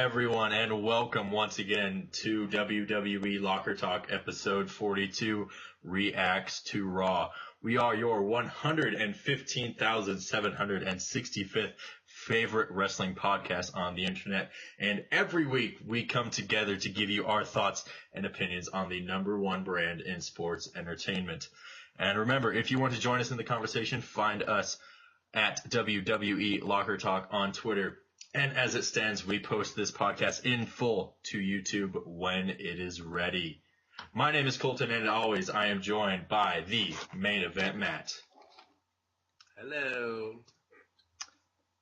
everyone, and welcome once again to WWE Locker Talk episode 42, Reacts to Raw. We are your 115,765th favorite wrestling podcast on the internet, and every week we come together to give you our thoughts and opinions on the number one brand in sports entertainment. And remember, if you want to join us in the conversation, find us at WWE Locker Talk on Twitter. And as it stands, we post this podcast in full to YouTube when it is ready. My name is Colton, and always I am joined by the main event Matt. Hello.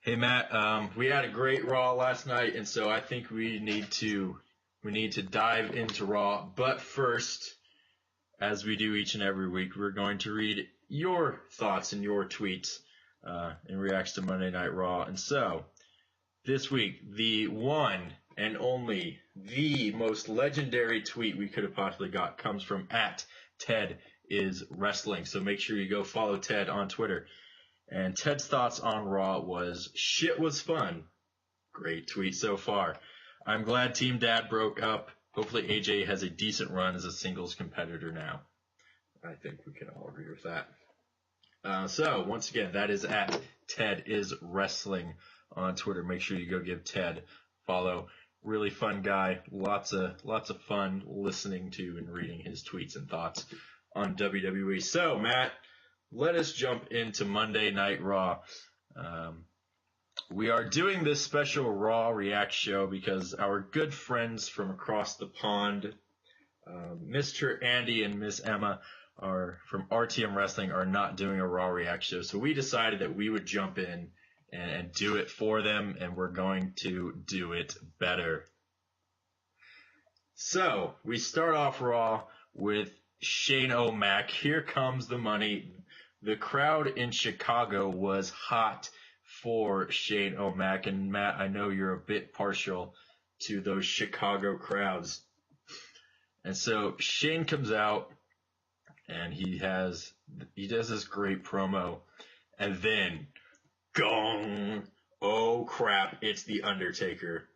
Hey Matt, we had a great Raw last night, and so I think we need to dive into Raw. But first, as we do each and every week, we're going to read your thoughts and your tweets in reacts to Monday Night Raw. And so, this week, the one and only, the most legendary tweet we could have possibly got comes from @TedIsWrestling. So make sure you go follow Ted on Twitter. And Ted's thoughts on Raw was, shit was fun. Great tweet so far. I'm glad Team Dad broke up. Hopefully AJ has a decent run as a singles competitor now. I think we can all agree with that. So once again, that is @TedIsWrestling on Twitter. Make sure you go give Ted a follow. Really fun guy. Lots of fun listening to and reading his tweets and thoughts on WWE. So Matt, let us jump into Monday Night Raw. We are doing this special Raw React show because our good friends from across the pond, Mr. Andy and Miss Emma, are from RTM Wrestling, are not doing a Raw React show. So we decided that we would jump in and do it for them, and we're going to do it better. So we start off Raw with Shane O'Mac. Here comes the money. The crowd in Chicago was hot for Shane O'Mac, and Matt, I know you're a bit partial to those Chicago crowds. And so Shane comes out, and he does this great promo, and then gong! Oh crap! It's the Undertaker.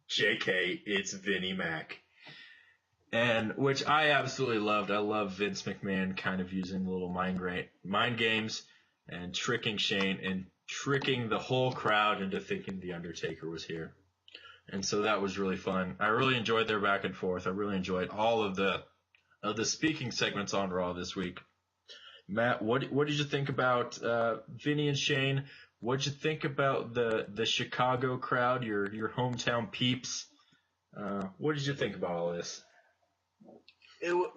JK, it's Vinnie Mac. And which I absolutely loved. I love Vince McMahon kind of using little mind games and tricking Shane and tricking the whole crowd into thinking the Undertaker was here. And so that was really fun. I really enjoyed their back and forth. I really enjoyed all of the speaking segments on Raw this week. Matt, what did you think about Vinny and Shane? What did you think about the Chicago crowd, your hometown peeps? What did you think about all this?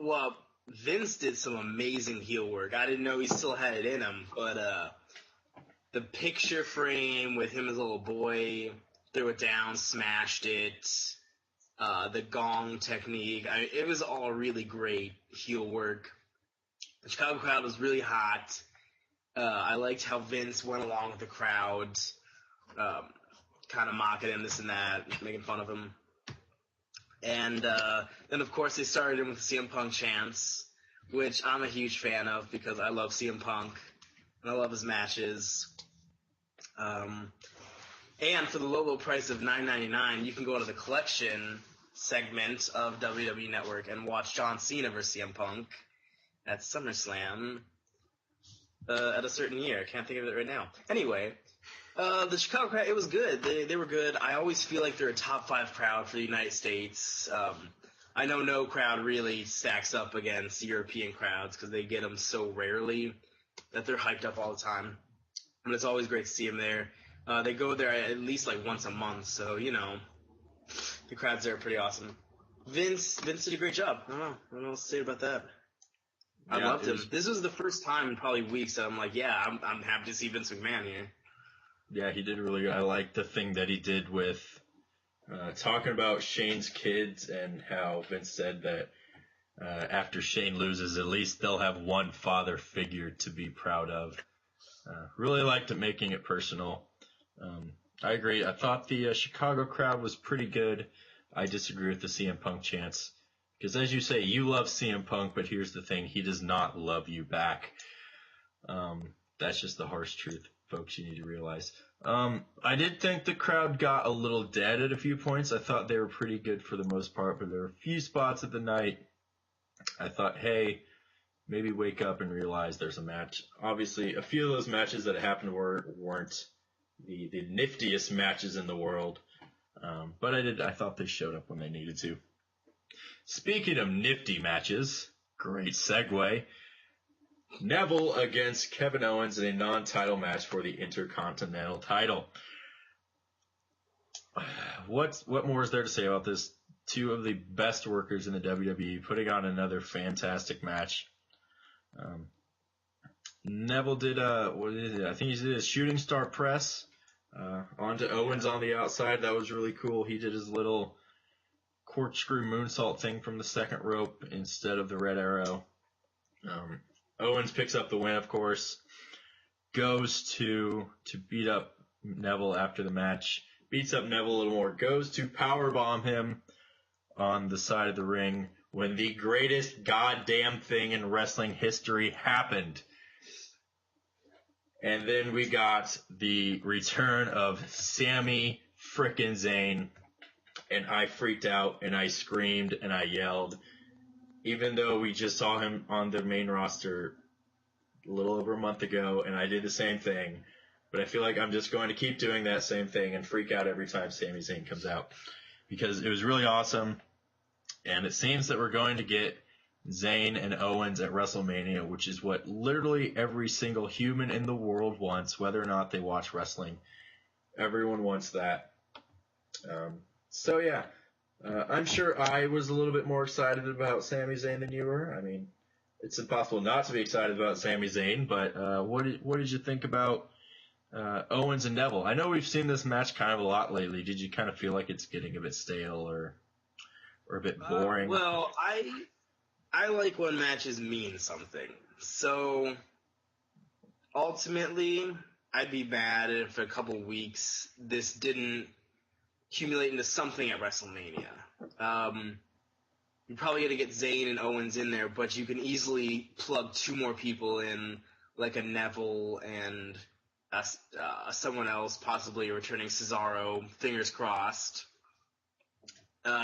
Well, Vince did some amazing heel work. I didn't know he still had it in him, but the picture frame with him as a little boy, threw it down, smashed it, the gong technique, it was all really great heel work. The Chicago crowd was really hot. I liked how Vince went along with the crowd, kind of mocking him, this and that, making fun of him. And then, of course, they started in with CM Punk chants, which I'm a huge fan of because I love CM Punk, and I love his matches. And for the low price of $9.99, you can go to the collection segment of WWE Network and watch John Cena versus CM Punk at SummerSlam at a certain year. I can't think of it right now. Anyway, the Chicago crowd, it was good. They were good. I always feel like they're a top 5 crowd for the United States. I know no crowd really stacks up against European crowds because they get them so rarely that they're hyped up all the time. But it's always great to see them there. They go there at least like once a month, so, you know, the crowds there are pretty awesome. Vince did a great job. I don't know what to say about that. I loved him. This was the first time in probably weeks that I'm like, yeah, I'm happy to see Vince McMahon here. Yeah, he did really good. I like the thing that he did with talking about Shane's kids and how Vince said that after Shane loses, at least they'll have one father figure to be proud of. Really liked it, making it personal. I agree. I thought the Chicago crowd was pretty good. I disagree with the CM Punk chants. Because as you say, you love CM Punk, but here's the thing. He does not love you back. That's just the harsh truth, folks, you need to realize. I did think the crowd got a little dead at a few points. I thought they were pretty good for the most part, but there were a few spots of the night I thought, hey, maybe wake up and realize there's a match. Obviously, a few of those matches that happened weren't the niftiest matches in the world, but I thought they showed up when they needed to. Speaking of nifty matches, great segue. Neville against Kevin Owens in a non-title match for the Intercontinental title. What more is there to say about this? Two of the best workers in the WWE putting on another fantastic match. Neville did I think he did a shooting star press onto Owens on the outside. That was really cool. He did his little corkscrew moonsault thing from the second rope instead of the red arrow. Owens picks up the win, of course. Goes to beat up Neville after the match. Beats up Neville a little more. Goes to powerbomb him on the side of the ring when the greatest goddamn thing in wrestling history happened. And then we got the return of Sami frickin' Zayn. And I freaked out and I screamed and I yelled. Even though we just saw him on the main roster a little over a month ago, and I did the same thing. But I feel like I'm just going to keep doing that same thing and freak out every time Sami Zayn comes out. Because it was really awesome. And it seems that we're going to get Zayn and Owens at WrestleMania, which is what literally every single human in the world wants, whether or not they watch wrestling. Everyone wants that. So yeah. I'm sure I was a little bit more excited about Sami Zayn than you were. I mean, it's impossible not to be excited about Sami Zayn, but what did you think about Owens and Neville? I know we've seen this match kind of a lot lately. Did you kind of feel like it's getting a bit stale or a bit boring? Well, I like when matches mean something. So ultimately, I'd be mad if a couple weeks this didn't accumulate into something at WrestleMania. You're probably going to get Zayn and Owens in there, but you can easily plug two more people in, like a Neville and someone else, possibly returning Cesaro, fingers crossed,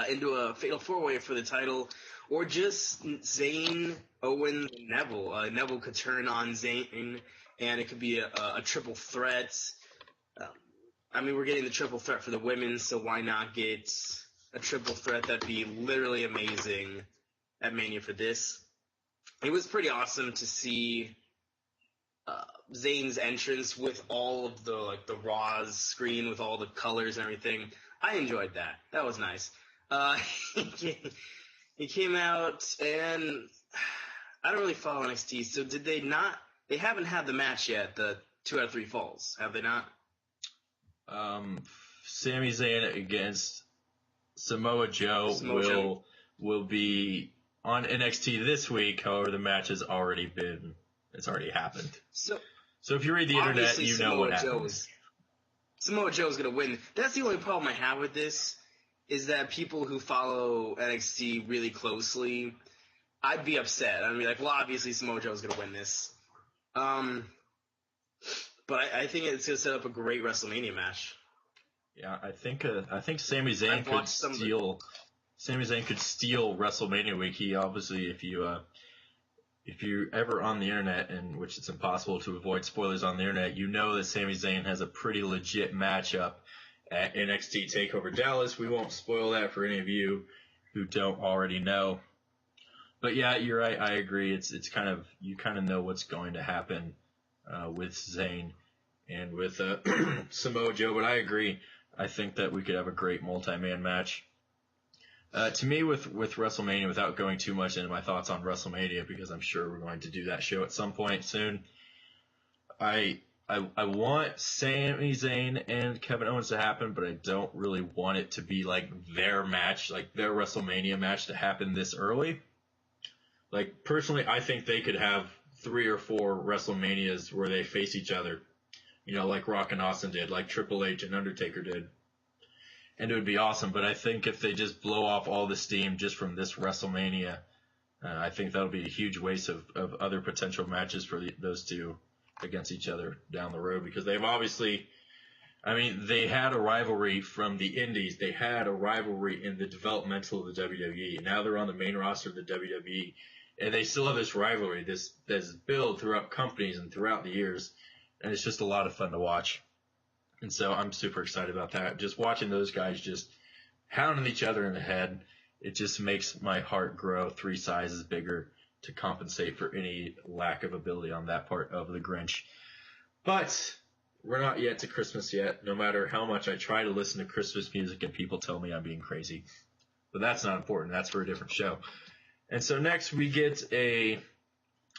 into a fatal four-way for the title, or just Zayn, Owens, Neville. Neville could turn on Zayn, and it could be a triple threat. I mean, we're getting the triple threat for the women, so why not get a triple threat? That'd be literally amazing at Mania for this. It was pretty awesome to see Zayn's entrance with all of the Raw's screen with all the colors and everything. I enjoyed that. That was nice. He came out, and I don't really follow NXT, so did they not? They haven't had the match yet, the 2 out of 3 falls, have they not? Sami Zayn against Samoa Joe will be on NXT this week. However, the match has already happened. So if you read the internet, you know what happens. Samoa Joe's gonna win. That's the only problem I have with this, is that people who follow NXT really closely, I'd be upset. I'd be like, well, obviously Samoa Joe's gonna win this. But I think it's gonna set up a great WrestleMania match. Yeah, I think Sami Zayn could steal WrestleMania week. He obviously, if you're ever on the internet, and which it's impossible to avoid spoilers on the internet, you know that Sami Zayn has a pretty legit matchup at NXT TakeOver Dallas. We won't spoil that for any of you who don't already know. But yeah, you're right. I agree. It's kind of, you kind of know what's going to happen with Zayn and with Samoa Joe. But I agree. I think that we could have a great multi-man match. To me, with WrestleMania, without going too much into my thoughts on WrestleMania, because I'm sure we're going to do that show at some point soon, I want Sami Zayn and Kevin Owens to happen, but I don't really want it to be like their match, like their WrestleMania match to happen this early. Like, personally, I think they could have 3 or 4 WrestleManias where they face each other, you know, like Rock and Austin did, like Triple H and Undertaker did. And it would be awesome, but I think if they just blow off all the steam just from this WrestleMania, I think that'll be a huge waste of other potential matches for those two against each other down the road, because they've obviously I mean, they had a rivalry from the Indies. They had a rivalry in the developmental of the WWE. Now they're on the main roster of the WWE, and they still have this rivalry, this build throughout companies and throughout the years, and it's just a lot of fun to watch. And so I'm super excited about that. Just watching those guys just hounding each other in the head, it just makes my heart grow 3 sizes bigger to compensate for any lack of ability on that part of the Grinch. But we're not yet to Christmas yet, no matter how much I try to listen to Christmas music and people tell me I'm being crazy. But that's not important. That's for a different show. And so next we get a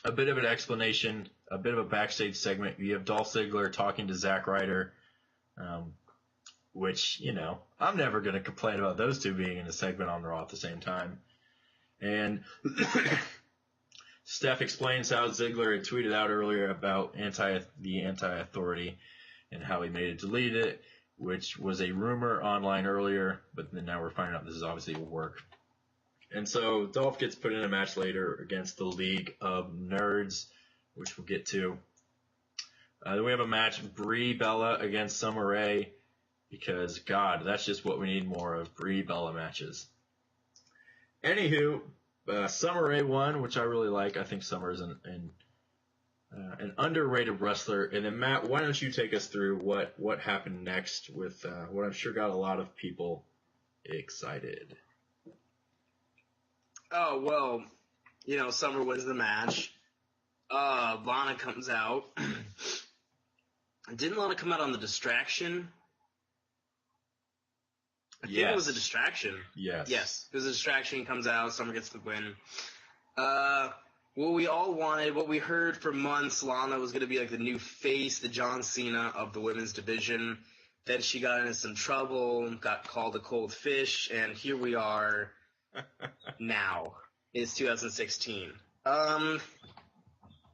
bit of an explanation, a bit of a backstage segment. You have Dolph Ziggler talking to Zack Ryder, which, you know, I'm never going to complain about those two being in a segment on Raw at the same time. And Steph explains how Ziggler had tweeted out earlier about the anti-authority and how he made it delete it, which was a rumor online earlier, but then now we're finding out this is obviously work. And so Dolph gets put in a match later against the League of Nerds, which we'll get to. Then we have a match, Brie Bella against Summer Rae, because, God, that's just what we need more of, Brie Bella matches. Anywho, Summer Rae won, which I really like. I think Summer is an underrated wrestler. And then, Matt, why don't you take us through what happened next with what I'm sure got a lot of people excited. Oh, well, you know, Summer wins the match. Lana comes out. Didn't Lana come out on the distraction? I think it was a distraction. Yes. Yes, it was a distraction. Comes out. Summer gets the win. What we all wanted, what we heard for months, Lana was going to be like the new face, the John Cena of the women's division. Then she got into some trouble, got called a cold fish, and here we are now. It's 2016.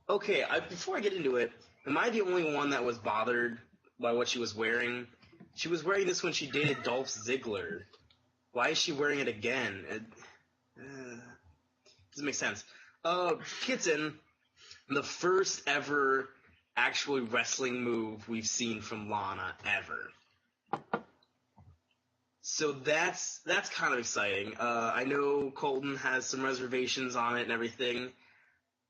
Okay, before I get into it, am I the only one that was bothered by what she was wearing? She was wearing this when she dated Dolph Ziggler. Why is she wearing it again? Doesn't make sense. Kitten, the first ever actual wrestling move we've seen from Lana ever. So that's kind of exciting. I know Colton has some reservations on it and everything,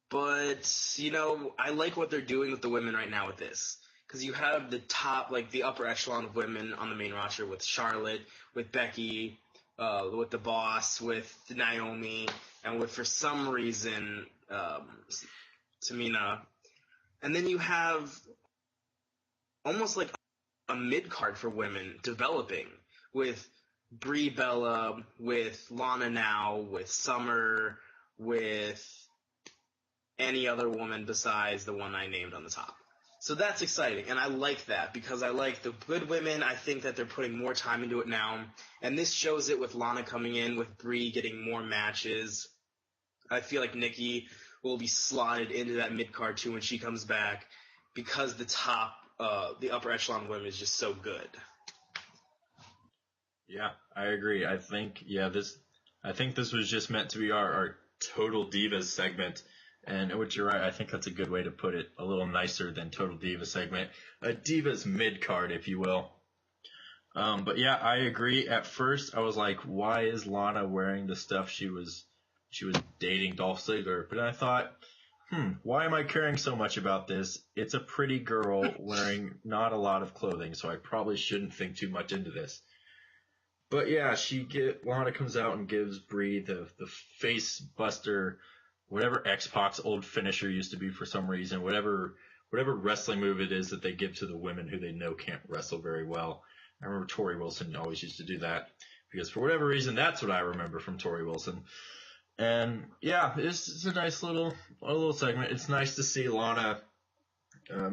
but, you know, I like what they're doing with the women right now with this. Because you have the top, like the upper echelon of women on the main roster with Charlotte, with Becky, with the Boss, with Naomi, and with, for some reason, Tamina. And then you have almost like a mid-card for women developing with Brie Bella, with Lana now, with Summer, with any other woman besides the one I named on the top. So that's exciting, and I like that because I like the good women. I think that they're putting more time into it now, and this shows it with Lana coming in, with Brie getting more matches. I feel like Nikki will be slotted into that mid-card too when she comes back because the upper echelon women is just so good. Yeah, I agree. I think this was just meant to be our Total Divas segment. And which you're right, I think that's a good way to put it, a little nicer than Total Divas segment. A Divas mid-card, if you will. But yeah, I agree. At first, I was like, why is Lana wearing the stuff she was dating Dolph Ziggler? But I thought, why am I caring so much about this? It's a pretty girl wearing not a lot of clothing, so I probably shouldn't think too much into this. But yeah, Lana comes out and gives Brie the face buster, whatever X-Pac's old finisher used to be for some reason, whatever wrestling move it is that they give to the women who they know can't wrestle very well. I remember Tori Wilson always used to do that because for whatever reason, that's what I remember from Tori Wilson. And yeah, it's a nice little segment. It's nice to see Lana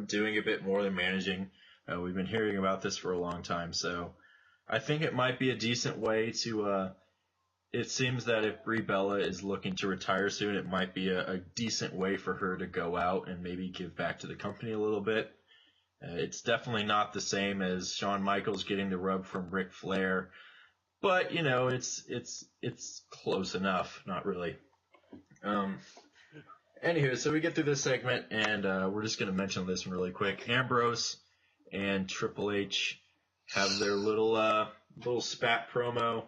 doing a bit more than managing. We've been hearing about this for a long time, so I think it might be a decent way to it seems that if Brie Bella is looking to retire soon, it might be a decent way for her to go out and maybe give back to the company a little bit. It's definitely not the same as Shawn Michaels getting the rub from Ric Flair, but you know it's close enough. Not really. Anywho, so we get through this segment, and we're just going to mention this one really quick. Ambrose and Triple H have their little spat promo.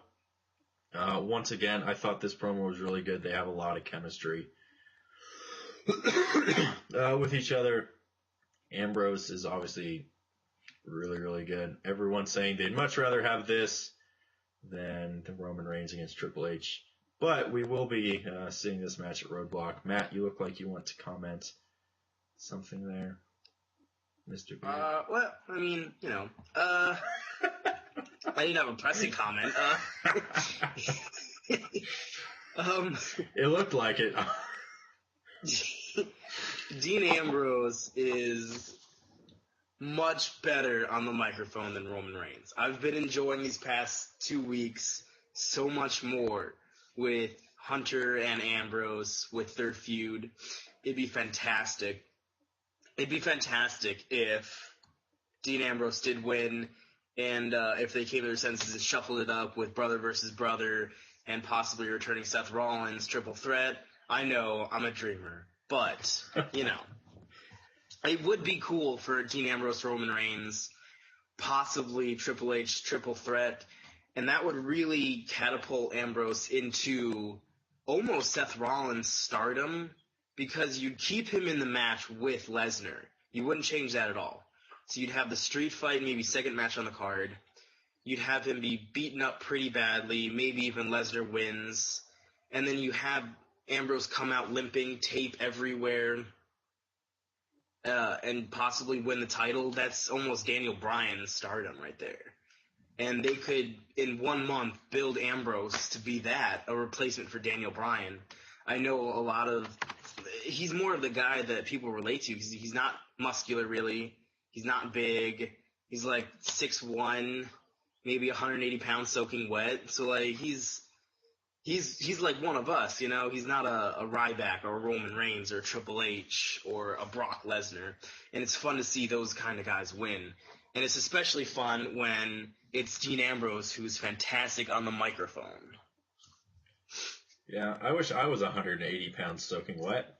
Once again, I thought this promo was really good. They have a lot of chemistry with each other. Ambrose is obviously really, really good. Everyone's saying they'd much rather have this than the Roman Reigns against Triple H. But we will be seeing this match at Roadblock. Matt, you look like you want to comment something there, Mr. B. Well, I mean, I didn't have a pressing comment. It looked like it. Dean Ambrose is much better on the microphone than Roman Reigns. I've been enjoying these past 2 weeks so much more with Hunter and Ambrose with their feud. It'd be fantastic. It'd be fantastic if Dean Ambrose did win and if they came to their senses and shuffled it up with brother versus brother and possibly returning Seth Rollins triple threat. I know, I'm a dreamer. But, it would be cool for Dean Ambrose, Roman Reigns, possibly Triple H triple threat, and that would really catapult Ambrose into almost Seth Rollins' stardom because you'd keep him in the match with Lesnar. You wouldn't change that at all. So you'd have the street fight, maybe second match on the card. You'd have him be beaten up pretty badly, maybe even Lesnar wins, and then you have Ambrose come out limping, tape everywhere, and possibly win the title. That's almost Daniel Bryan's stardom right there. And they could, in 1 month, build Ambrose to be that, a replacement for Daniel Bryan. I know he's more of the guy that people relate to because he's not muscular really. He's not big. He's like 6'1", maybe 180 pounds soaking wet. So he's like one of us, He's not a Ryback or a Roman Reigns or a Triple H or a Brock Lesnar. And it's fun to see those kind of guys win. And it's especially fun when it's Dean Ambrose who's fantastic on the microphone. Yeah, I wish I was 180 pounds soaking wet.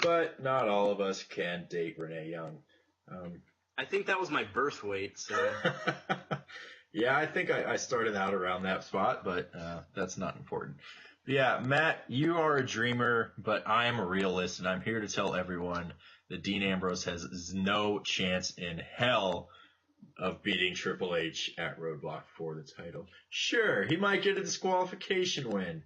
But not all of us can date Renee Young. I think that was my birth weight, so... Yeah, I think I started out around that spot, but that's not important. But yeah, Matt, you are a dreamer, but I am a realist, and I'm here to tell everyone that Dean Ambrose has no chance in hell of beating Triple H at Roadblock for the title. Sure, he might get a disqualification win.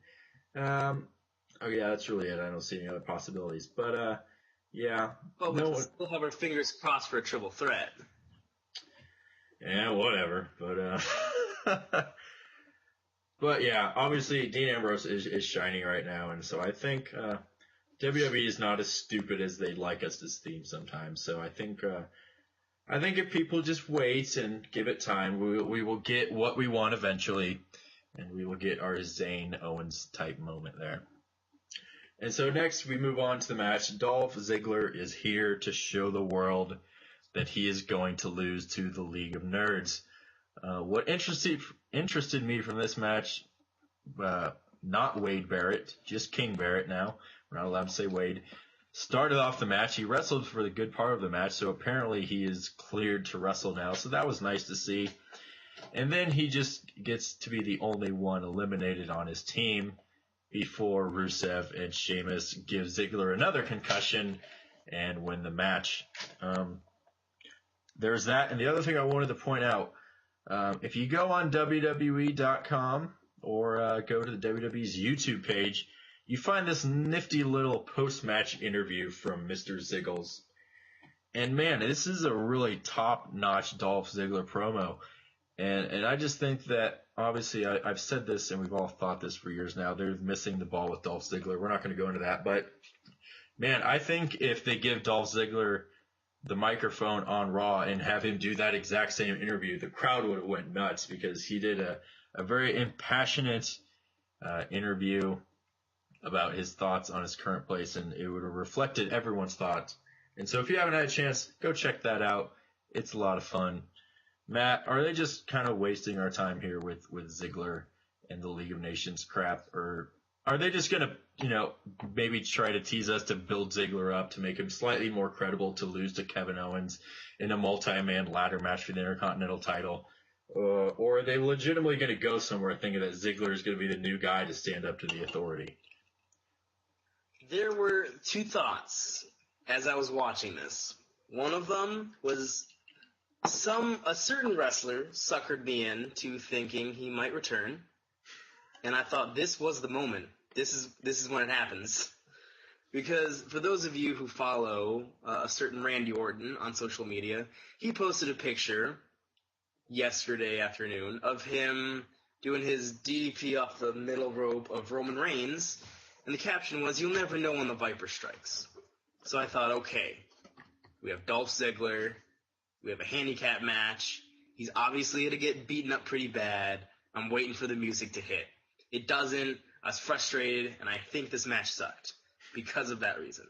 Oh yeah, that's really it. I don't see any other possibilities. But yeah. But we'll still have our fingers crossed for a triple threat. Yeah, whatever. But but yeah, obviously Dean Ambrose is shining right now, and so I think WWE is not as stupid as they'd like us to seem sometimes. So I think if people just wait and give it time, we will get what we want eventually, and we will get our Zayn Owens type moment there. And so next we move on to the match. Dolph Ziggler is here to show the world that he is going to lose to the League of Nerds. What interested me from this match, not Wade Barrett, just King Barrett now. We're not allowed to say Wade. Started off the match. He wrestled for the good part of the match, so apparently he is cleared to wrestle now. So that was nice to see. And then he just gets to be the only one eliminated on his team before Rusev and Sheamus give Ziggler another concussion and win the match. There's that. And the other thing I wanted to point out, if you go on WWE.com or go to the WWE's YouTube page, you find this nifty little post-match interview from Mr. Ziggles. And man, this is a really top-notch Dolph Ziggler promo. And I just think that, obviously, I've said this and we've all thought this for years now, they're missing the ball with Dolph Ziggler. We're not going to go into that. But, man, I think if they give Dolph Ziggler the microphone on Raw and have him do that exact same interview, the crowd would have went nuts because he did a very impassionate interview about his thoughts on his current place, and it would have reflected everyone's thoughts. And so if you haven't had a chance, go check that out. It's a lot of fun. Matt, are they just kind of wasting our time here with Ziggler and the League of Nations crap, or are they just going to, maybe try to tease us to build Ziggler up to make him slightly more credible to lose to Kevin Owens in a multi-man ladder match for the Intercontinental title? Or are they legitimately going to go somewhere thinking that Ziggler is going to be the new guy to stand up to the authority? There were two thoughts as I was watching this. One of them was a certain wrestler suckered me into thinking he might return, and I thought this was the moment. This is when it happens. Because for those of you who follow a certain Randy Orton on social media, he posted a picture yesterday afternoon of him doing his DDP off the middle rope of Roman Reigns, and the caption was, "You'll never know when the Viper strikes." So I thought, okay, we have Dolph Ziggler, we have a handicap match, he's obviously going to get beaten up pretty bad, I'm waiting for the music to hit. It doesn't, I was frustrated, and I think this match sucked because of that reason.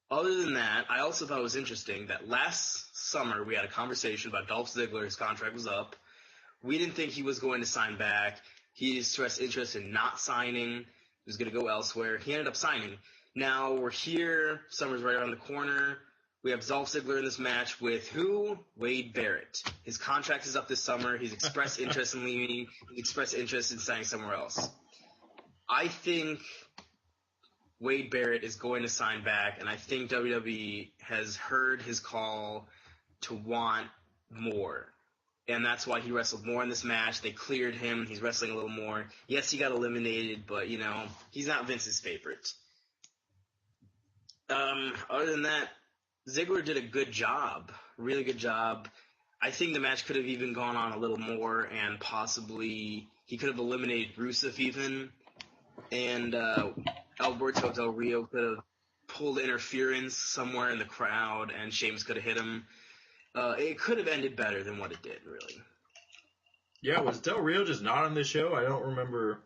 Other than that, I also thought it was interesting that last summer we had a conversation about Dolph Ziggler. His contract was up. We didn't think he was going to sign back. He expressed interest in not signing. He was going to go elsewhere. He ended up signing. Now we're here. Summer's right around the corner. We have Dolph Ziggler in this match with who? Wade Barrett. His contract is up this summer. He's expressed interest in leaving. He's expressed interest in signing somewhere else. I think Wade Barrett is going to sign back, and I think WWE has heard his call to want more. And that's why he wrestled more in this match. They cleared him. He's wrestling a little more. Yes, he got eliminated, but, he's not Vince's favorite. Other than that, Ziggler did a good job, really good job. I think the match could have even gone on a little more, and possibly he could have eliminated Rusev even, and Alberto Del Rio could have pulled interference somewhere in the crowd, and Sheamus could have hit him. It could have ended better than what it did, really. Yeah, was Del Rio just not on this show? I don't remember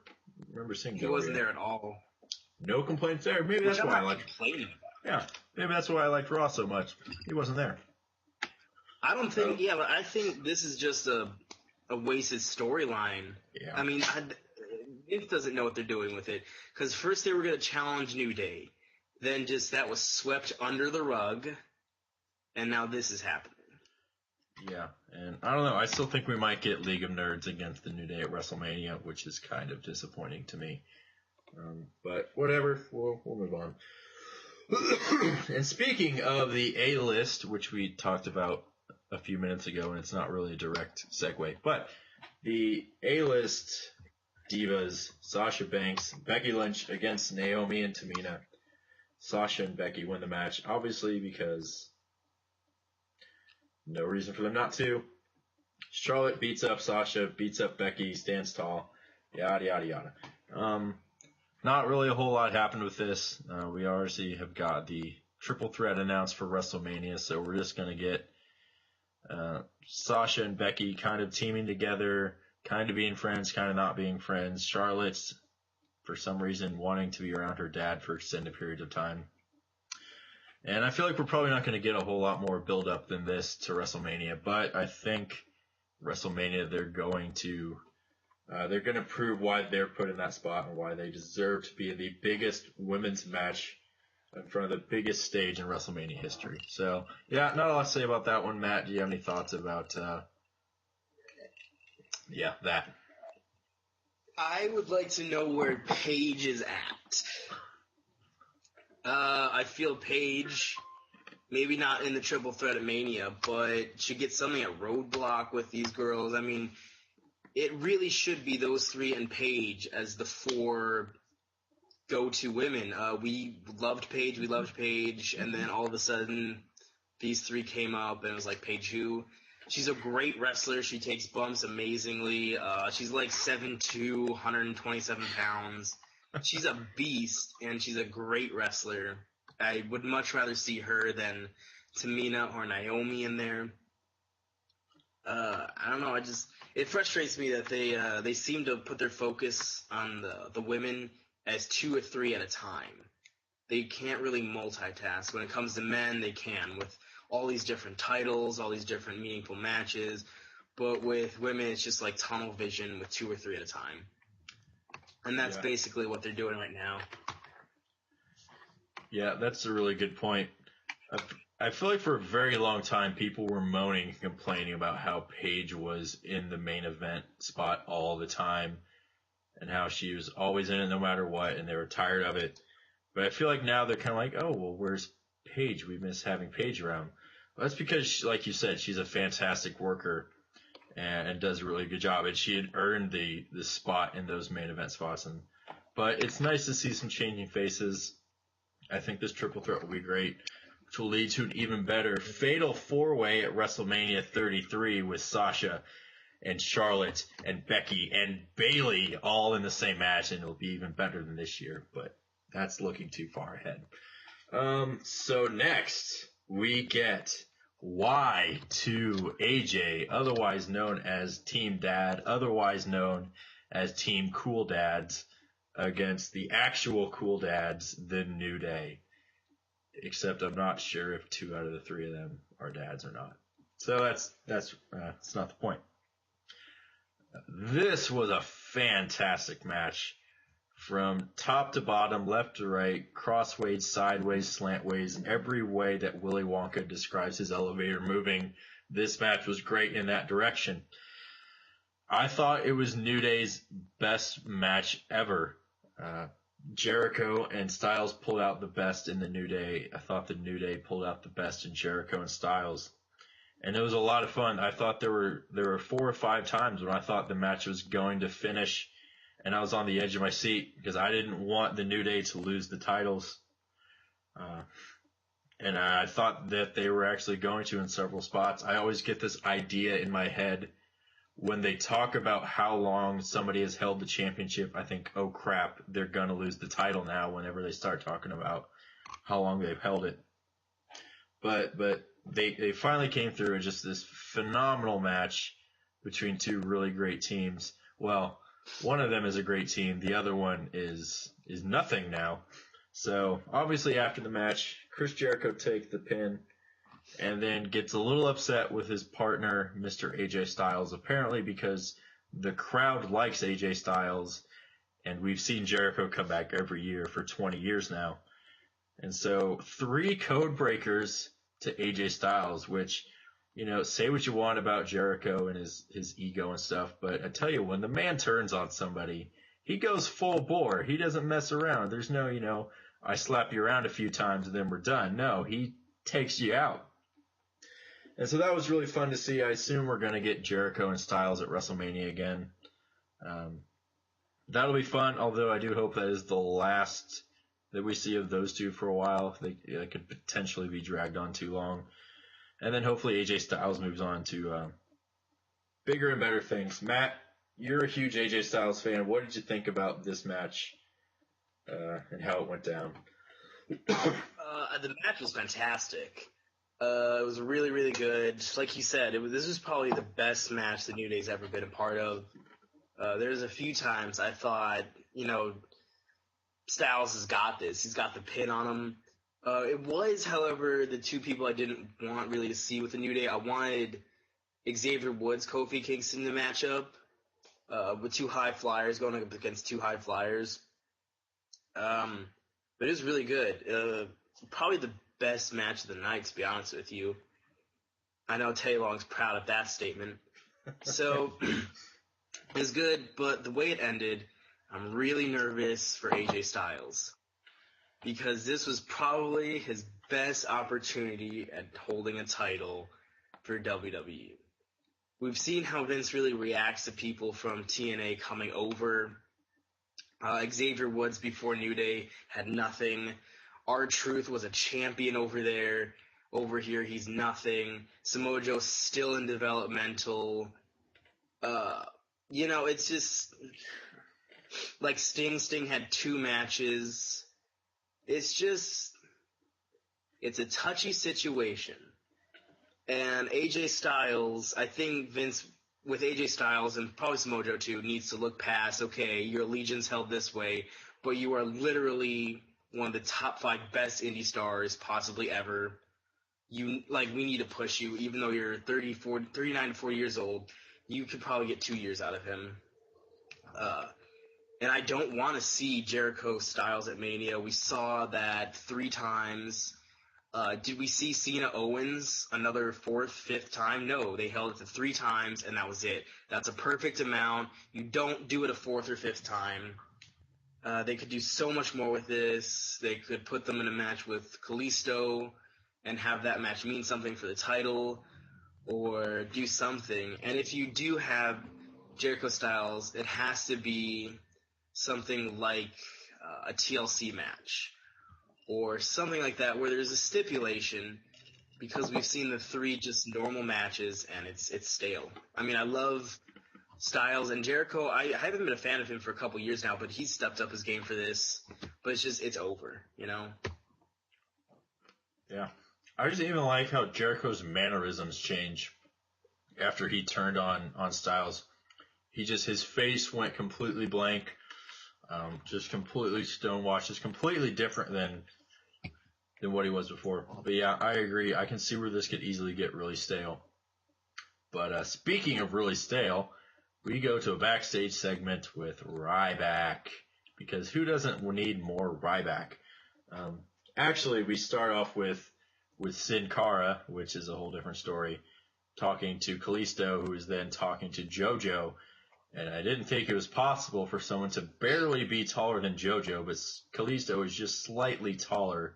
seeing Del Rio. He wasn't there at all. No complaints there. Maybe that's why I liked. Complaining about. Yeah, maybe that's why I liked Raw so much. He wasn't there. I don't think. Yeah, but I think this is just a wasted storyline. Yeah. I mean, Vince doesn't know what they're doing with it, because first they were going to challenge New Day, then just that was swept under the rug, and now this is happening. Yeah, and I don't know. I still think we might get League of Nerds against the New Day at WrestleMania, which is kind of disappointing to me. But whatever, we'll move on. And speaking of the A-list, which we talked about a few minutes ago, and it's not really a direct segue, but the A-list divas, Sasha Banks, Becky Lynch against Naomi and Tamina. Sasha and Becky win the match, obviously, because no reason for them not to. Charlotte beats up Sasha, beats up Becky, stands tall, yada, yada, yada. Not really a whole lot happened with this. We already have got the triple threat announced for WrestleMania, so we're just going to get Sasha and Becky kind of teaming together, kind of being friends, kind of not being friends. Charlotte's, for some reason, wanting to be around her dad for extended periods of time. And I feel like we're probably not going to get a whole lot more build-up than this to WrestleMania, but I think WrestleMania they're going to prove why they're put in that spot and why they deserve to be the biggest women's match in front of the biggest stage in WrestleMania history. So, yeah, not a lot to say about that one. Matt, do you have any thoughts about, that? I would like to know where Paige is at. I feel Paige, maybe not in the triple threat at Mania, but should get something at Roadblock with these girls. I mean, it really should be those three and Paige as the four go-to women. We loved Paige, and then all of a sudden these three came up, and it was like, Paige who? She's a great wrestler. She takes bumps amazingly. She's like 7'2", 127 pounds. She's a beast, and she's a great wrestler. I would much rather see her than Tamina or Naomi in there. I don't know. It frustrates me that they seem to put their focus on the women as two or three at a time. They can't really multitask. When it comes to men, they can with all these different titles, all these different meaningful matches. But with women, it's just like tunnel vision with two or three at a time. And that's basically what they're doing right now. Yeah, that's a really good point. I feel like for a very long time, people were moaning and complaining about how Paige was in the main event spot all the time and how she was always in it no matter what, and they were tired of it. But I feel like now they're kind of like, oh, well, where's Paige? We miss having Paige around. Well, that's because, like you said, she's a fantastic worker and does a really good job, and she had earned the spot in those main event spots. But it's nice to see some changing faces. I think this triple threat will be great, which will lead to an even better fatal four-way at WrestleMania 33 with Sasha and Charlotte and Becky and Bayley all in the same match, and it'll be even better than this year, but that's looking too far ahead. So next we get Y2AJ, otherwise known as Team Dad, otherwise known as Team Cool Dads, against the actual Cool Dads, the New Day. Except I'm not sure if 2 out of the 3 of them are dads or not. So that's not the point. This was a fantastic match. From top to bottom, left to right, crossways, sideways, slantways, every way that Willy Wonka describes his elevator moving, this match was great in that direction. I thought it was New Day's best match ever. Jericho and Styles pulled out the best in the New Day. I thought the New Day pulled out the best in Jericho and Styles. And it was a lot of fun. I thought there were 4 or 5 times when I thought the match was going to finish, and I was on the edge of my seat because I didn't want the New Day to lose the titles. And I thought that they were actually going to in several spots. I always get this idea in my head when they talk about how long somebody has held the championship. I think, oh crap, they're going to lose the title now whenever they start talking about how long they've held it. But they finally came through in just this phenomenal match between 2 really great teams. Well, one of them is a great team. The other one is nothing now. So obviously after the match, Chris Jericho takes the pin and then gets a little upset with his partner, Mr. AJ Styles, apparently because the crowd likes AJ Styles, and we've seen Jericho come back every year for 20 years now. And so 3 code breakers to AJ Styles, which, you know, say what you want about Jericho and his ego and stuff, but I tell you, when the man turns on somebody, he goes full bore. He doesn't mess around. There's no, you know, I slap you around a few times and then we're done. No, he takes you out. And so that was really fun to see. I assume we're going to get Jericho and Styles at WrestleMania again. That'll be fun, although I do hope that is the last that we see of those 2 for a while. They could potentially be dragged on too long. And then hopefully AJ Styles moves on to bigger and better things. Matt, you're a huge AJ Styles fan. What did you think about this match and how it went down? The match was fantastic. It was really, really good. Like you said, this was probably the best match the New Day's ever been a part of. There's a few times I thought, you know, Styles has got this. He's got the pin on him. It was, however, the 2 people I didn't want really to see with the New Day. I wanted Xavier Woods, Kofi Kingston to match up with 2 high flyers, going up against 2 high flyers. But it was really good. Probably the best match of the night, to be honest with you. I know Tay Long's proud of that statement. So it was good, but the way it ended, I'm really nervous for AJ Styles because this was probably his best opportunity at holding a title for WWE. We've seen how Vince really reacts to people from TNA coming over. Xavier Woods before New Day had nothing. R-Truth was a champion over there. Over here, he's nothing. Samoa Joe's still in developmental. You know, it's just like Sting had 2 matches. It's a touchy situation. And AJ Styles, I think Vince, with AJ Styles and probably Samoa Joe too, needs to look past, okay, your legion's held this way, but you are literally one of the top 5 best indie stars possibly ever. We need to push you, even though you're 39 to 40 years old. You could probably get 2 years out of him. And I don't want to see Jericho Styles at Mania. We saw that 3 times. Did we see Cena Owens another fourth, fifth time? No, they held it to 3 times, and that was it. That's a perfect amount. You don't do it a fourth or fifth time. They could do so much more with this. They could put them in a match with Kalisto and have that match mean something for the title, or do something. And if you do have Jericho Styles, it has to be something like a TLC match or something like that where there's a stipulation, because we've seen the 3 just normal matches and it's stale. I mean, I love Styles and Jericho. I haven't been a fan of him for a couple years now, but he's stepped up his game for this. But it's over, you know? Yeah. I just even like how Jericho's mannerisms change after he turned on Styles. His face went completely blank, just completely stonewashed, just completely different than what he was before. But yeah, I agree. I can see where this could easily get really stale. But speaking of really stale, we go to a backstage segment with Ryback, because who doesn't need more Ryback? Actually, we start off with Sin Cara, which is a whole different story, talking to Kalisto, who is then talking to JoJo. And I didn't think it was possible for someone to barely be taller than JoJo, but Kalisto is just slightly taller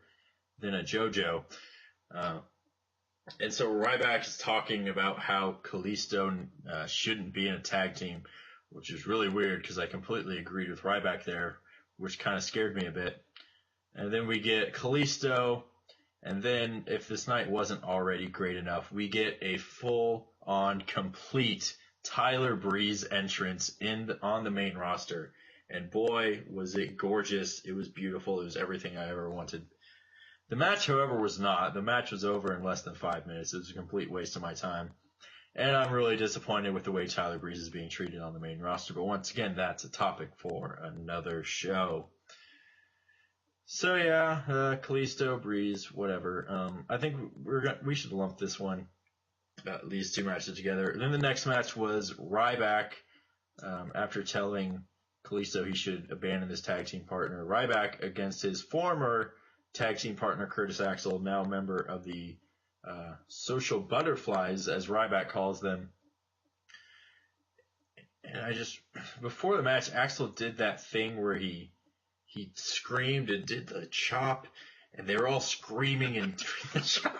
than a JoJo. And so Ryback is talking about how Kalisto shouldn't be in a tag team, which is really weird because I completely agreed with Ryback there, which kind of scared me a bit. And then we get Kalisto, and then if this night wasn't already great enough, we get a full-on, complete Tyler Breeze entrance on the main roster. And boy, was it gorgeous. It was beautiful. It was everything I ever wanted. The match, however, was not. The match was over in less than 5 minutes. It was a complete waste of my time. And I'm really disappointed with the way Tyler Breeze is being treated on the main roster. But once again, that's a topic for another show. So yeah, Kalisto, Breeze, whatever. I think we should lump this one, these 2 matches together. And then the next match was Ryback, after telling Kalisto he should abandon this tag team partner. Ryback against his former tag team partner Curtis Axel, now a member of the Social Butterflies, as Ryback calls them. And before the match, Axel did that thing where he screamed and did the chop, and they were all screaming and doing the chop.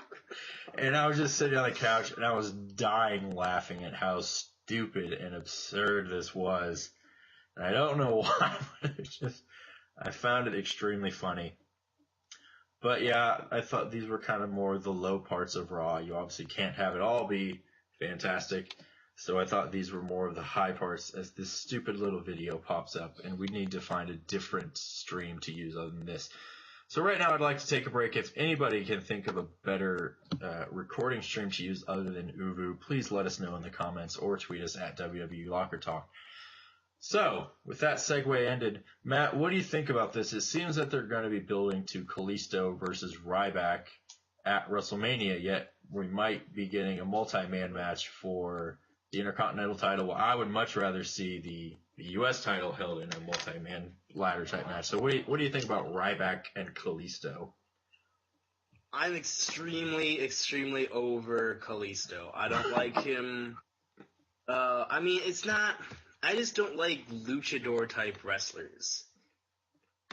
And I was just sitting on the couch, and I was dying laughing at how stupid and absurd this was. And I don't know why, but I found it extremely funny. But yeah, I thought these were kind of more the low parts of Raw. You obviously can't have it all be fantastic. So I thought these were more of the high parts, as this stupid little video pops up, and we need to find a different stream to use other than this. So right now I'd like to take a break. If anybody can think of a better recording stream to use other than Uvu, please let us know in the comments or tweet us at WWE Locker Talk. So, with that segue ended, Matt, what do you think about this? It seems that they're going to be building to Kalisto versus Ryback at WrestleMania, yet we might be getting a multi-man match for the Intercontinental title. Well, I would much rather see the U.S. title held in a multi-man ladder type match. So what do you think about Ryback and Kalisto? I'm extremely, extremely over Kalisto. I don't like him. I mean, it's not... I just don't like luchador-type wrestlers.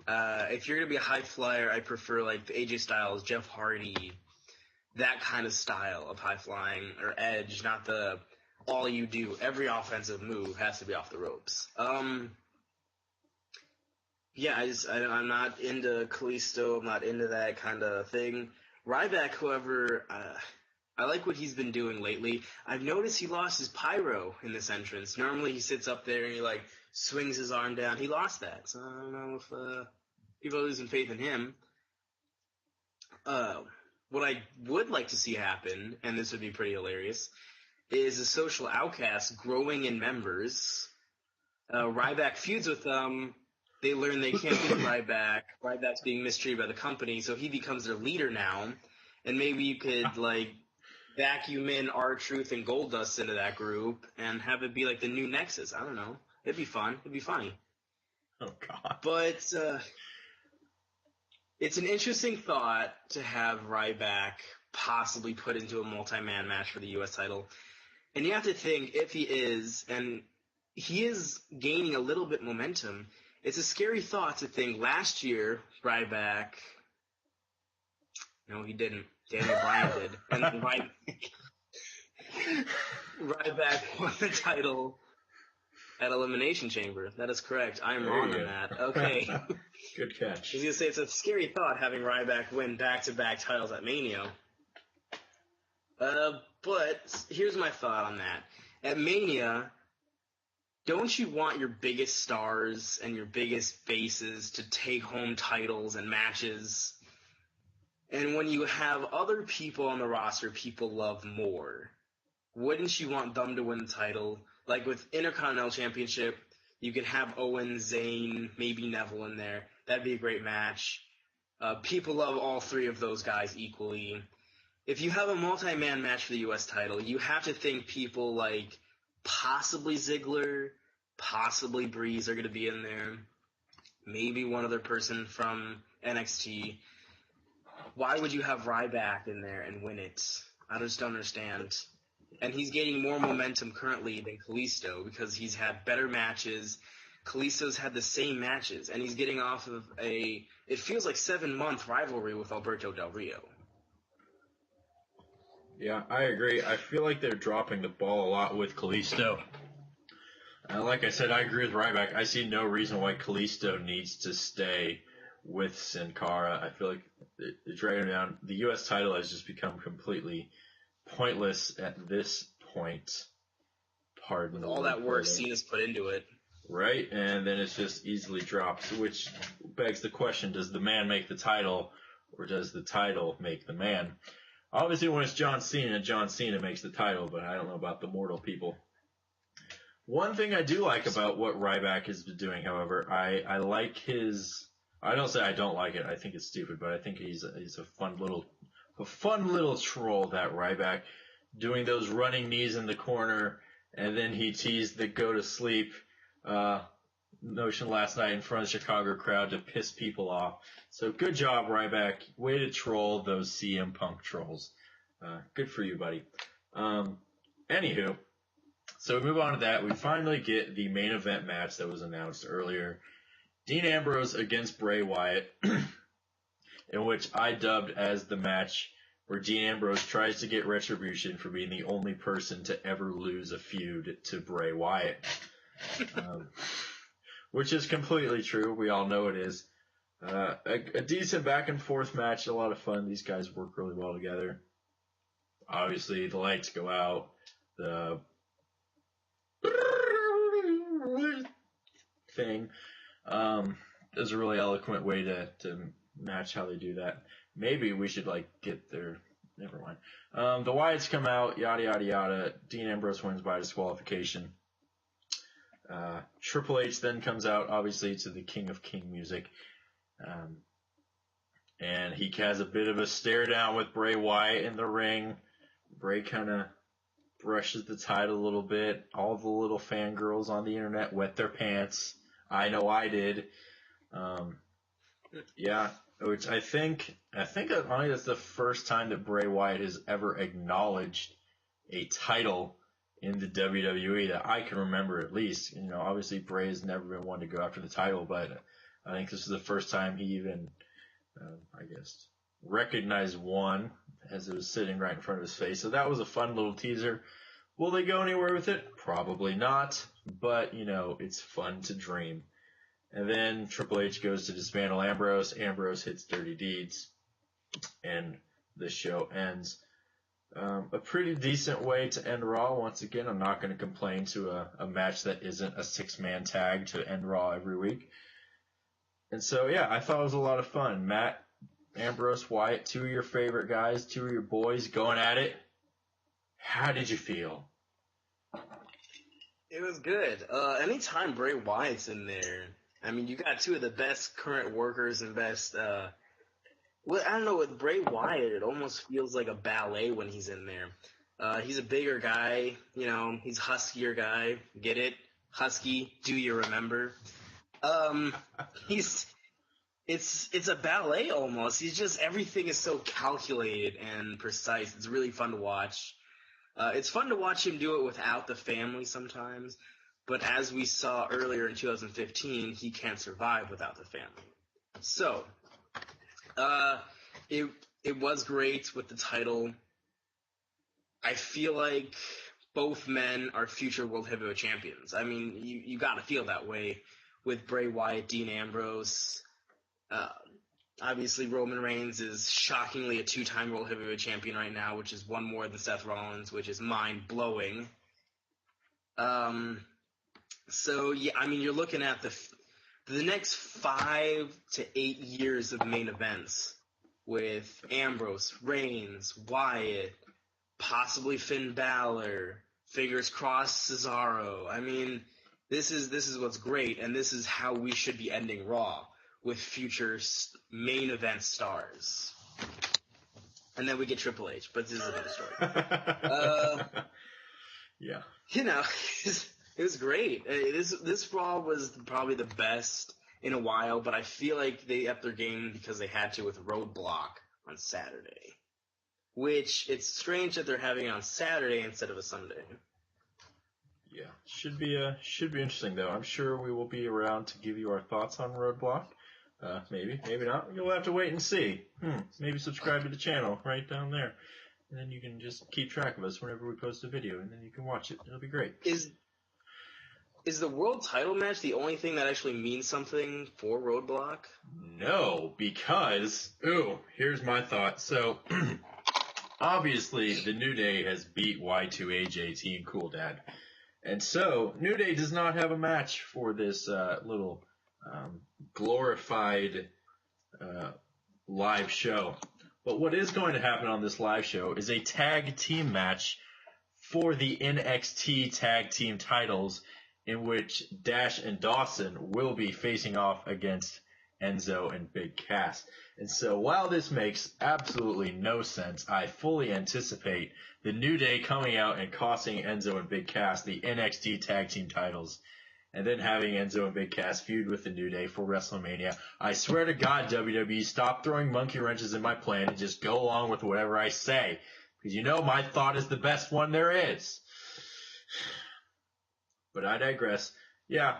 If you're going to be a high flyer, I prefer like the AJ Styles, Jeff Hardy, that kind of style of high flying, or Edge, not the all you do, every offensive move has to be off the ropes. Yeah, I'm not into Kalisto. I'm not into that kind of thing. Ryback, however, I like what he's been doing lately. I've noticed he lost his pyro in this entrance. Normally he sits up there and he like swings his arm down. He lost that. So I don't know if people are losing faith in him. What I would like to see happen, and this would be pretty hilarious, is a social outcast growing in members. Ryback feuds with them. They learn they can't beat Ryback. Ryback's being mistreated by the company, so he becomes their leader now. And maybe you could like vacuum in R-Truth and Goldust into that group and have it be like the new Nexus. I don't know. It'd be fun. It'd be funny. Oh, God. But, It's an interesting thought to have Ryback possibly put into a multi-man match for the U.S. title. And you have to think, if he is, and he is gaining a little bit momentum, it's a scary thought to think last year, Ryback... No, he didn't. Daniel Bryan did. And then Ryback won the title at Elimination Chamber. That is correct. I'm wrong on that. Okay. Good catch. I was going to say, it's a scary thought having Ryback win back-to-back titles at Mania. But here's my thought on that. At Mania, don't you want your biggest stars and your biggest faces to take home titles and matches? And when you have other people on the roster people love more, wouldn't you want them to win the title? Like with Intercontinental Championship, you could have Owen, Zayn, maybe Neville in there. That'd be a great match. People love all three of those guys equally. If you have a multi-man match for the U.S. title, you have to think people like possibly Ziggler, possibly Breeze are going to be in there. Maybe one other person from NXT. Why would you have Ryback in there and win it? I just don't understand. And he's gaining more momentum currently than Kalisto because he's had better matches. Kalisto's had the same matches, and he's getting off of it feels like 7-month rivalry with Alberto Del Rio. Yeah, I agree. I feel like they're dropping the ball a lot with Kalisto. Like I said, I agree with Ryback. I see no reason why Kalisto needs to stay with Sin Cara. I feel like it's dragging him down. The U.S. title has just become completely pointless at this point. Pardon with all that work Cena's put into it. Right, and then it's just easily dropped, which begs the question, does the man make the title, or does the title make the man? Obviously, when it's John Cena makes the title, but I don't know about the mortal people. One thing I do like about what Ryback has been doing, however, I like his... I don't say I don't like it. I think it's stupid, but I think he's a fun little troll, that Ryback, doing those running knees in the corner, and then he teased the go to sleep notion last night in front of the Chicago crowd to piss people off. So good job, Ryback. Way to troll those CM Punk trolls. Good for you, buddy. Anywho, so we move on to that. We finally get the main event match that was announced earlier. Dean Ambrose against Bray Wyatt, in which I dubbed as the match where Dean Ambrose tries to get retribution for being the only person to ever lose a feud to Bray Wyatt. Which is completely true. We all know it is. A decent back and forth match, a lot of fun. These guys work really well together. Obviously, the lights go out. The thing. Is a really eloquent way to match how they do that. Maybe we should get their... Never mind. The Wyatts come out, yada yada yada. Dean Ambrose wins by disqualification. Triple H then comes out, obviously, to the King of King music. And he has a bit of a stare down with Bray Wyatt in the ring. Bray kind of brushes the title a little bit. All the little fangirls on the internet wet their pants. I know I did. Yeah, which I think only that's the first time that Bray Wyatt has ever acknowledged a title in the WWE that I can remember, at least. Obviously Bray has never been one to go after the title, but I think this is the first time he even, recognized one as it was sitting right in front of his face. So that was a fun little teaser. Will they go anywhere with it? Probably not, but it's fun to dream. And then Triple H goes to dismantle Ambrose. Ambrose hits Dirty Deeds, and the show ends. A pretty decent way to end Raw. Once again, I'm not going to complain to a match that isn't a 6-man tag to end Raw every week. And so, yeah, I thought it was a lot of fun. Matt, Ambrose, Wyatt, two of your favorite guys, two of your boys going at it. How did you feel? It was good. Anytime Bray Wyatt's in there, you got two of the best current workers and best, I don't know, with Bray Wyatt, it almost feels like a ballet when he's in there. He's a bigger guy, he's a huskier guy. Get it? Husky, do you remember? He's it's a ballet almost. He's just, everything is so calculated and precise. It's really fun to watch. It's fun to watch him do it without the family sometimes, but as we saw earlier in 2015, he can't survive without the family. So, it was great with the title. I feel like both men are future World Heavyweight Champions. I mean, you gotta feel that way with Bray Wyatt, Dean Ambrose. Obviously, Roman Reigns is shockingly a 2-time World Heavyweight Champion right now, which is one more than Seth Rollins, which is mind-blowing. So, yeah, I mean, you're looking at the next 5 to 8 years of main events with Ambrose, Reigns, Wyatt, possibly Finn Balor, fingers crossed Cesaro. I mean, this is what's great, and this is how we should be ending Raw, with future main event stars. And then we get Triple H, but this is another story. Yeah. You know, it was great. This Raw was probably the best in a while, but I feel like they upped their game because they had to with Roadblock on Saturday. Which, it's strange that they're having it on Saturday instead of a Sunday. Yeah, should be interesting though. I'm sure we will be around to give you our thoughts on Roadblock. Maybe not. You'll have to wait and see. Maybe subscribe to the channel right down there, and then you can just keep track of us whenever we post a video, and then you can watch it. It'll be great. Is the world title match the only thing that actually means something for Roadblock? No, because here's my thought. So, obviously, the New Day has beat Y2AJ Team Cool Dad. And so, New Day does not have a match for this little glorified live show. But what is going to happen on this live show is a tag team match for the NXT tag team titles, in which Dash and Dawson will be facing off against Enzo and Big Cass. And so while this makes absolutely no sense, I fully anticipate the New Day coming out and costing Enzo and Big Cass the NXT tag team titles, and then having Enzo and Big Cass feud with the New Day for WrestleMania. I swear to God, WWE, stop throwing monkey wrenches in my plan and just go along with whatever I say. Because you know my thought is the best one there is. But I digress. Yeah,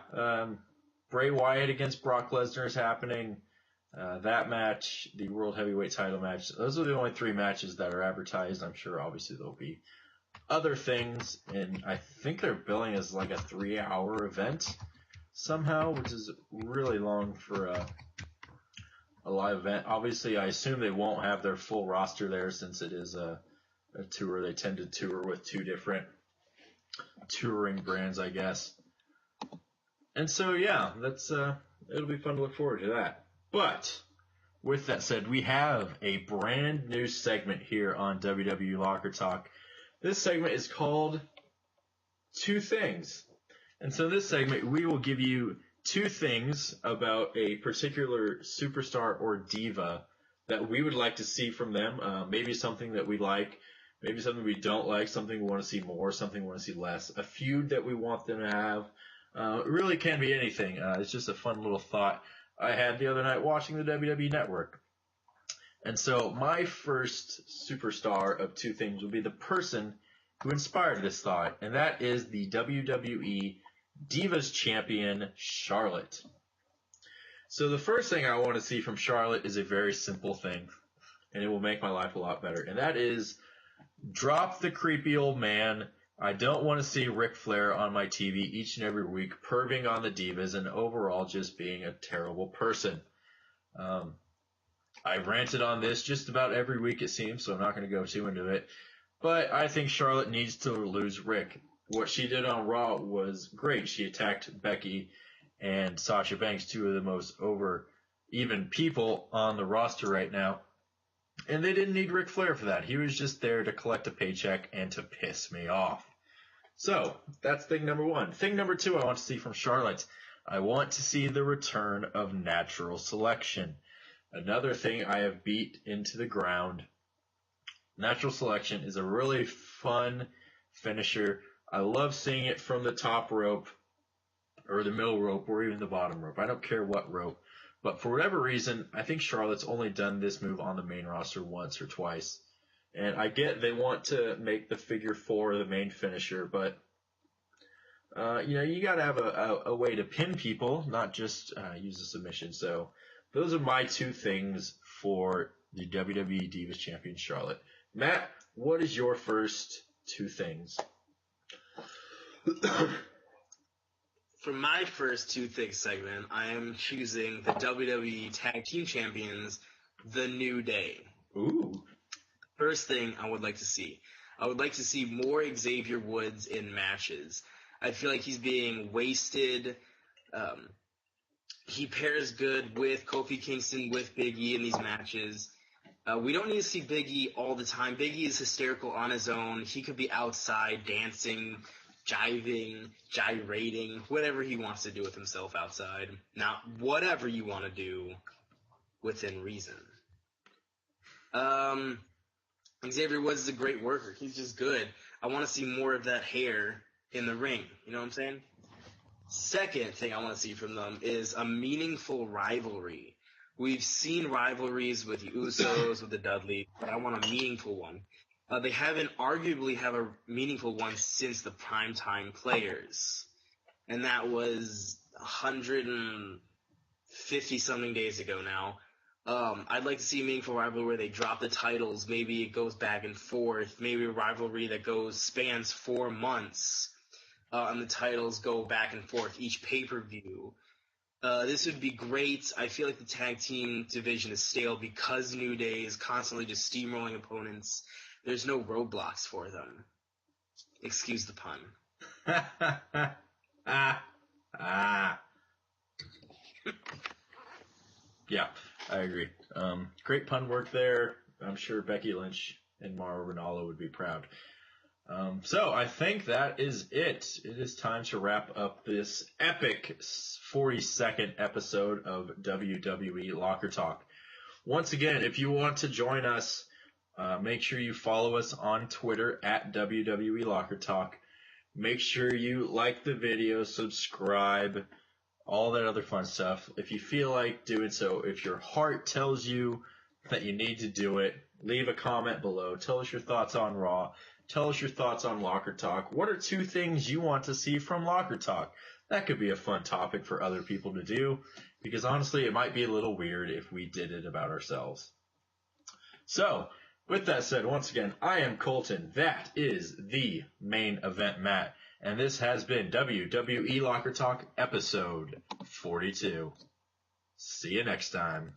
Bray Wyatt against Brock Lesnar is happening. That match, the World Heavyweight title match, those are the only 3 matches that are advertised. I'm sure obviously there'll be other things, and I think they're billing as like a 3-hour event somehow, which is really long for a live event. Obviously, I assume they won't have their full roster there since it is a tour. They tend to tour with 2 different touring brands, I guess. And so, yeah, that's it'll be fun to look forward to that. But with that said, we have a brand new segment here on WWE Locker Talk. This segment is called 2 Things. And so this segment, we will give you 2 things about a particular superstar or diva that we would like to see from them. Maybe something that we like, maybe something we don't like, something we want to see more, something we want to see less, a feud that we want them to have. It really can be anything. It's just a fun little thought I had the other night watching the WWE Network. And so my first superstar of 2 things will be the person who inspired this thought, and that is the WWE Divas Champion, Charlotte. So the first thing I want to see from Charlotte is a very simple thing, and it will make my life a lot better, and that is drop the creepy old man. I don't want to see Ric Flair on my TV each and every week perving on the divas and overall just being a terrible person. I ranted on this just about every week, it seems, so I'm not going to go too into it. But I think Charlotte needs to lose Rick. What she did on Raw was great. She attacked Becky and Sasha Banks, 2 of the most over even people on the roster right now. And they didn't need Ric Flair for that. He was just there to collect a paycheck and to piss me off. So, that's thing number 1. Thing number 2 I want to see from Charlotte. I want to see the return of natural selection. Another thing I have beat into the ground. Natural selection is a really fun finisher. I love seeing it from the top rope, or the middle rope, or even the bottom rope. I don't care what rope. But for whatever reason, I think Charlotte's only done this move on the main roster once or twice. And I get they want to make the figure 4 the main finisher, but you got to have a way to pin people, not just use a submission. So those are my 2 things for the WWE Divas Champion Charlotte. Matt, what is your first 2 things? For my first 2 things segment, I am choosing the WWE Tag Team Champions, The New Day. Ooh. First thing I would like to see. I would like to see more Xavier Woods in matches. I feel like he's being wasted. He pairs good with Kofi Kingston, with Big E in these matches. We don't need to see Big E all the time. Big E is hysterical on his own. He could be outside dancing, jiving, gyrating, whatever he wants to do with himself outside. Now, whatever you want to do within reason. Xavier Woods is a great worker. He's just good. I want to see more of that hair in the ring. You know what I'm saying? Second thing I want to see from them is a meaningful rivalry. We've seen rivalries with the Usos, with the Dudleys, but I want a meaningful one. They haven't arguably have a meaningful one since the Primetime Players. And that was 150-something days ago now. I'd like to see a meaningful rivalry where they drop the titles. Maybe it goes back and forth. Maybe a rivalry that spans 4 months. And the titles go back and forth each pay-per-view. This would be great. I feel like the tag team division is stale because New Day is constantly just steamrolling opponents. There's no roadblocks for them. Excuse the pun. Yeah, I agree. Great pun work there. I'm sure Becky Lynch and Mauro Ranallo would be proud. So I think that is it. It is time to wrap up this epic 42nd episode of WWE Locker Talk. Once again, if you want to join us, make sure you follow us on Twitter at WWE Locker Talk. Make sure you like the video, subscribe, all that other fun stuff. If you feel like doing so, if your heart tells you that you need to do it, leave a comment below. Tell us your thoughts on Raw. Tell us your thoughts on Locker Talk. What are 2 things you want to see from Locker Talk? That could be a fun topic for other people to do, because honestly, it might be a little weird if we did it about ourselves. So, with that said, once again, I am Colton. That is the main event Matt. And this has been WWE Locker Talk episode 42. See you next time.